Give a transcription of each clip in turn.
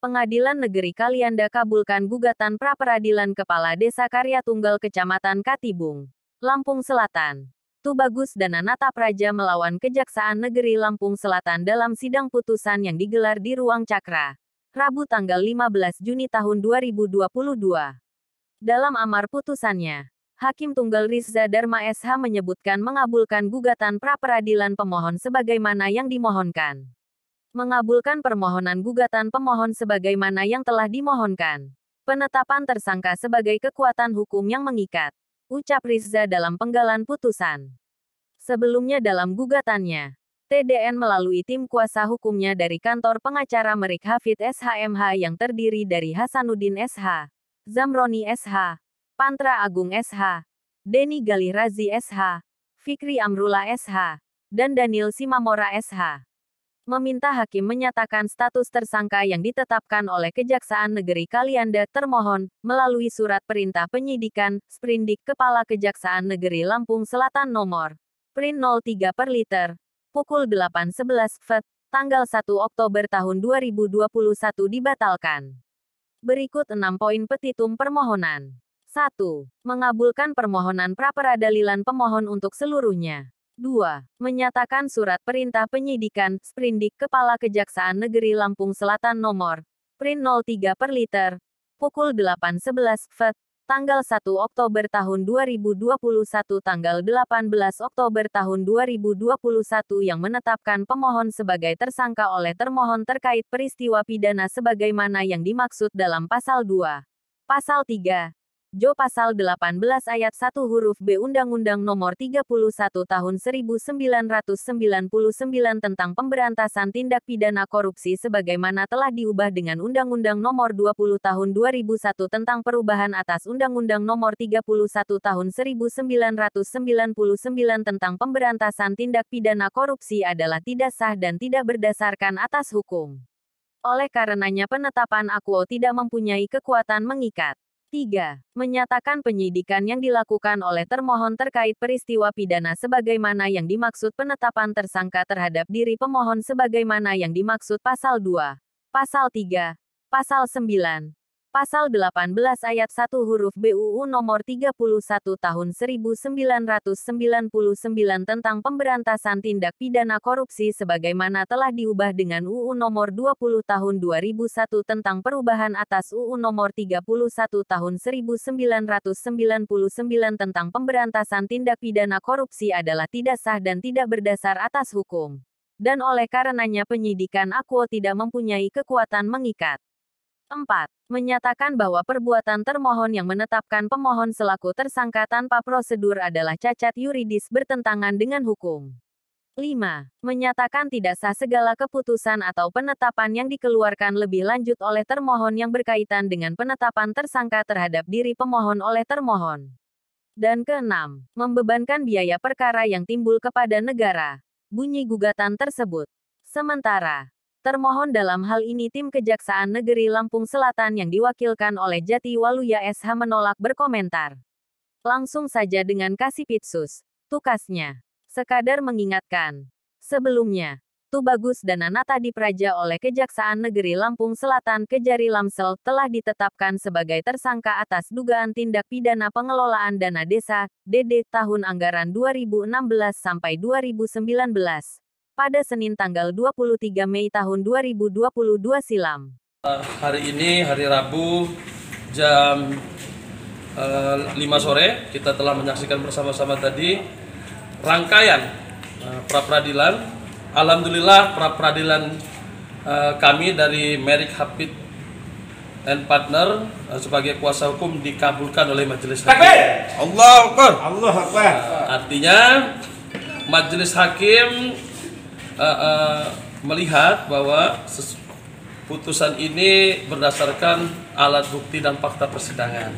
Pengadilan Negeri Kalianda kabulkan gugatan pra-peradilan Kepala Desa Karya Tunggal Kecamatan Katibung, Lampung Selatan. Tubagus dan Anata Praja melawan Kejaksaan Negeri Lampung Selatan dalam sidang putusan yang digelar di Ruang Cakra, Rabu tanggal 15 Juni tahun 2022. Dalam amar putusannya, Hakim Tunggal Rizza Dharma SH menyebutkan mengabulkan gugatan pra-peradilan pemohon sebagaimana yang dimohonkan. Mengabulkan permohonan gugatan pemohon sebagaimana yang telah dimohonkan. Penetapan tersangka sebagai kekuatan hukum yang mengikat, ucap Rizza dalam penggalan putusan. Sebelumnya dalam gugatannya, TDN melalui tim kuasa hukumnya dari kantor pengacara Merik Hafid SHMH yang terdiri dari Hasanuddin SH, Zamroni SH, Pantra Agung SH, Denny Galih Razi SH, Fikri Amrullah SH, dan Daniel Simamora SH. Meminta hakim menyatakan status tersangka yang ditetapkan oleh Kejaksaan Negeri Kalianda termohon, melalui surat perintah penyidikan, Sprindik Kepala Kejaksaan Negeri Lampung Selatan nomor, Prin 03 per liter, pukul 8.11 FET, tanggal 1 Oktober tahun 2021 dibatalkan. Berikut 6 poin petitum permohonan. 1. Mengabulkan permohonan pra-peradilan pemohon untuk seluruhnya. 2. Menyatakan surat perintah penyidikan, Sprindik Kepala Kejaksaan Negeri Lampung Selatan nomor, Prin 03 per liter, pukul 8.11 FET, tanggal 1 Oktober tahun 2021 tanggal 18 Oktober tahun 2021 yang menetapkan pemohon sebagai tersangka oleh termohon terkait peristiwa pidana sebagaimana yang dimaksud dalam Pasal 2. Pasal 3. Jo Pasal 18 Ayat 1 huruf B Undang-Undang Nomor 31 Tahun 1999 tentang Pemberantasan Tindak Pidana Korupsi sebagaimana telah diubah dengan Undang-Undang Nomor 20 Tahun 2001 tentang perubahan atas Undang-Undang Nomor 31 Tahun 1999 tentang Pemberantasan Tindak Pidana Korupsi adalah tidak sah dan tidak berdasarkan atas hukum. Oleh karenanya penetapan akuo tidak mempunyai kekuatan mengikat. 3. Menyatakan penyidikan yang dilakukan oleh termohon terkait peristiwa pidana sebagaimana yang dimaksud penetapan tersangka terhadap diri pemohon sebagaimana yang dimaksud Pasal 2, Pasal 3, Pasal 9, Pasal 18 Ayat 1 huruf B UU Nomor 31 Tahun 1999 tentang Pemberantasan Tindak Pidana Korupsi sebagaimana telah diubah dengan UU Nomor 20 Tahun 2001 tentang perubahan atas UU Nomor 31 Tahun 1999 tentang Pemberantasan Tindak Pidana Korupsi adalah tidak sah dan tidak berdasar atas hukum. Dan oleh karenanya penyidikan akuo tidak mempunyai kekuatan mengikat. 4. Menyatakan bahwa perbuatan termohon yang menetapkan pemohon selaku tersangka tanpa prosedur adalah cacat yuridis bertentangan dengan hukum. 5. Menyatakan tidak sah segala keputusan atau penetapan yang dikeluarkan lebih lanjut oleh termohon yang berkaitan dengan penetapan tersangka terhadap diri pemohon oleh termohon. Dan ke-6. Membebankan biaya perkara yang timbul kepada negara. Bunyi gugatan tersebut. Sementara termohon dalam hal ini tim Kejaksaan Negeri Lampung Selatan yang diwakilkan oleh Jati Waluya SH menolak berkomentar. Langsung saja dengan Kasipitsus, tukasnya. Sekadar mengingatkan. Sebelumnya, Tubagus dan Anata Praja oleh Kejaksaan Negeri Lampung Selatan Kejari Lamsel telah ditetapkan sebagai tersangka atas dugaan tindak pidana pengelolaan dana desa, DD, tahun anggaran 2016 sampai 2019. Pada Senin tanggal 23 Mei tahun 2022 silam. Hari ini, hari Rabu, jam 5 sore, kita telah menyaksikan bersama-sama tadi rangkaian pra-peradilan. Alhamdulillah pra-peradilan kami dari Merik Hafid and Partner sebagai kuasa hukum dikabulkan oleh Majelis Hakim. Allahu Akbar. Allahu Akbar. Artinya Majelis Hakim melihat bahwa putusan ini berdasarkan alat bukti dan fakta persidangan.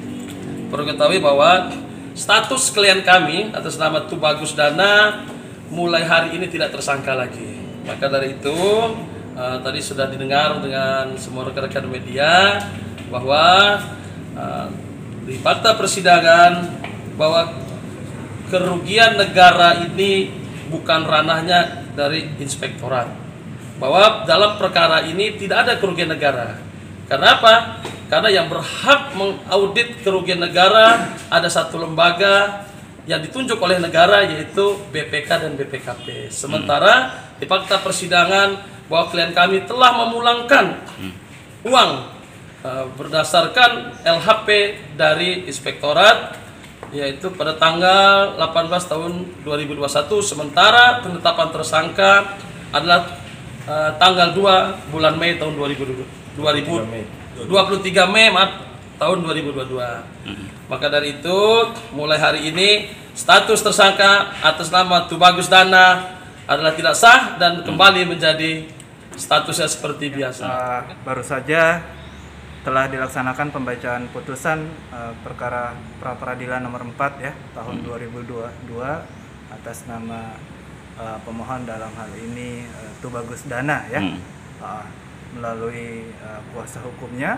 Perlu ketahui bahwa status klien kami atas nama Tubagus Dana mulai hari ini tidak tersangka lagi. Maka dari itu tadi sudah didengar dengan semua rekan-rekan media bahwa di fakta persidangan bahwa kerugian negara ini bukan ranahnya dari inspektorat, bahwa dalam perkara ini tidak ada kerugian negara, Karena apa? Karena yang berhak mengaudit kerugian negara ada satu lembaga yang ditunjuk oleh negara, yaitu BPK dan BPKP. Sementara di fakta persidangan bahwa klien kami telah memulangkan uang berdasarkan LHP dari inspektorat, yaitu pada tanggal 18 tahun 2021, sementara penetapan tersangka adalah tanggal 2 bulan Mei tahun 23 Mei tahun 2022. Maka dari itu mulai hari ini status tersangka atas nama Tubagus Dana adalah tidak sah dan kembali menjadi statusnya seperti biasa. Baru saja telah dilaksanakan pembacaan putusan perkara pra peradilan nomor 4 ya tahun 2022 atas nama pemohon dalam hal ini Tubagus Dana ya. Melalui kuasa hukumnya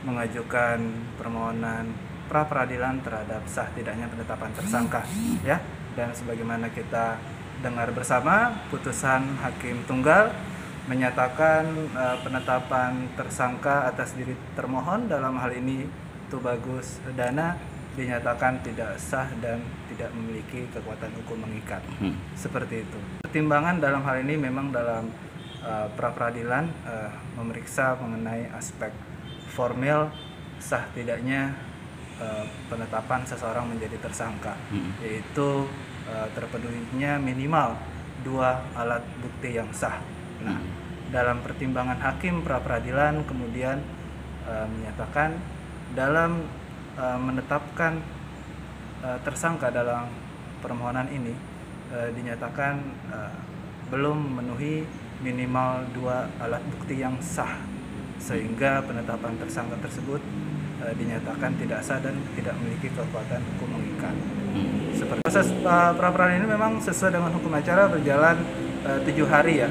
mengajukan permohonan pra peradilan terhadap sah tidaknya penetapan tersangka ya, dan sebagaimana kita dengar bersama putusan hakim tunggal menyatakan penetapan tersangka atas diri termohon dalam hal ini Tubagus Dana dinyatakan tidak sah dan tidak memiliki kekuatan hukum mengikat. Seperti itu. Pertimbangan dalam hal ini memang dalam pra peradilan memeriksa mengenai aspek formil sah tidaknya penetapan seseorang menjadi tersangka, yaitu terpenuhinya minimal 2 alat bukti yang sah. Nah, dalam pertimbangan hakim pra peradilan kemudian menyatakan dalam menetapkan tersangka dalam permohonan ini dinyatakan belum memenuhi minimal 2 alat bukti yang sah, sehingga penetapan tersangka tersebut dinyatakan tidak sah dan tidak memiliki kekuatan hukum mengikat. Seperti proses pra peradilan ini memang sesuai dengan hukum acara berjalan 7 hari ya,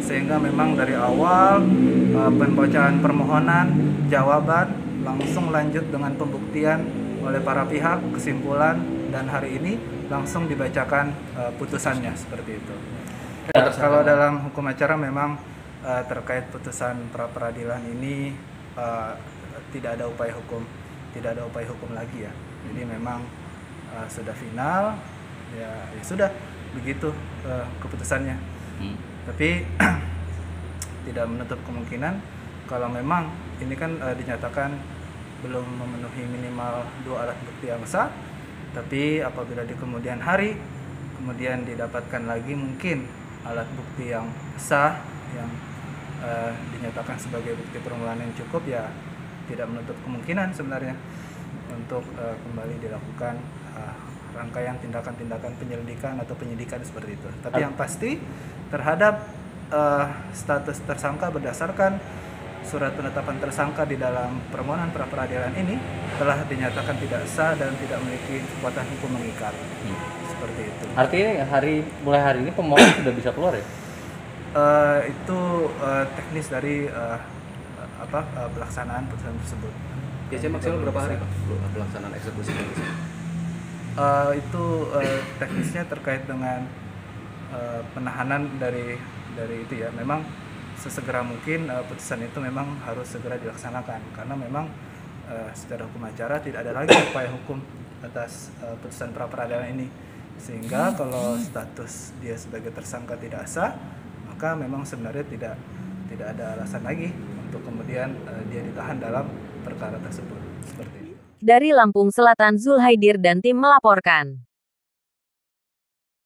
sehingga memang dari awal pembacaan permohonan, jawaban, langsung lanjut dengan pembuktian oleh para pihak, kesimpulan, dan hari ini langsung dibacakan putusannya seperti itu. Ya, kalau dalam hukum acara memang terkait putusan pra peradilan ini tidak ada upaya hukum lagi ya. Jadi memang sudah final ya sudah begitu keputusannya. Tapi tidak menutup kemungkinan kalau memang ini kan dinyatakan belum memenuhi minimal 2 alat bukti yang sah, tapi apabila di kemudian hari kemudian didapatkan lagi mungkin alat bukti yang sah yang dinyatakan sebagai bukti permulaan yang cukup, ya tidak menutup kemungkinan sebenarnya untuk kembali dilakukan rangkaian tindakan-tindakan penyelidikan atau penyidikan seperti itu. Tapi yang pasti terhadap status tersangka berdasarkan surat penetapan tersangka di dalam permohonan pra peradilan ini telah dinyatakan tidak sah dan tidak memiliki kekuatan hukum mengikat. Seperti itu. Artinya mulai hari ini pemohon sudah bisa keluar ya? Itu teknis dari pelaksanaan putusan tersebut. Biasanya maksimal berapa hari Pak pelaksanaan eksekusi putusan? Itu teknisnya terkait dengan penahanan dari itu ya. Memang sesegera mungkin putusan itu memang harus segera dilaksanakan karena memang secara hukum acara tidak ada lagi upaya hukum atas putusan pra peradilan ini, sehingga kalau status dia sebagai tersangka tidak sah, maka memang sebenarnya tidak ada alasan lagi untuk kemudian dia ditahan dalam perkara tersebut. Seperti itu. Dari Lampung Selatan, Zulhaidir dan tim melaporkan.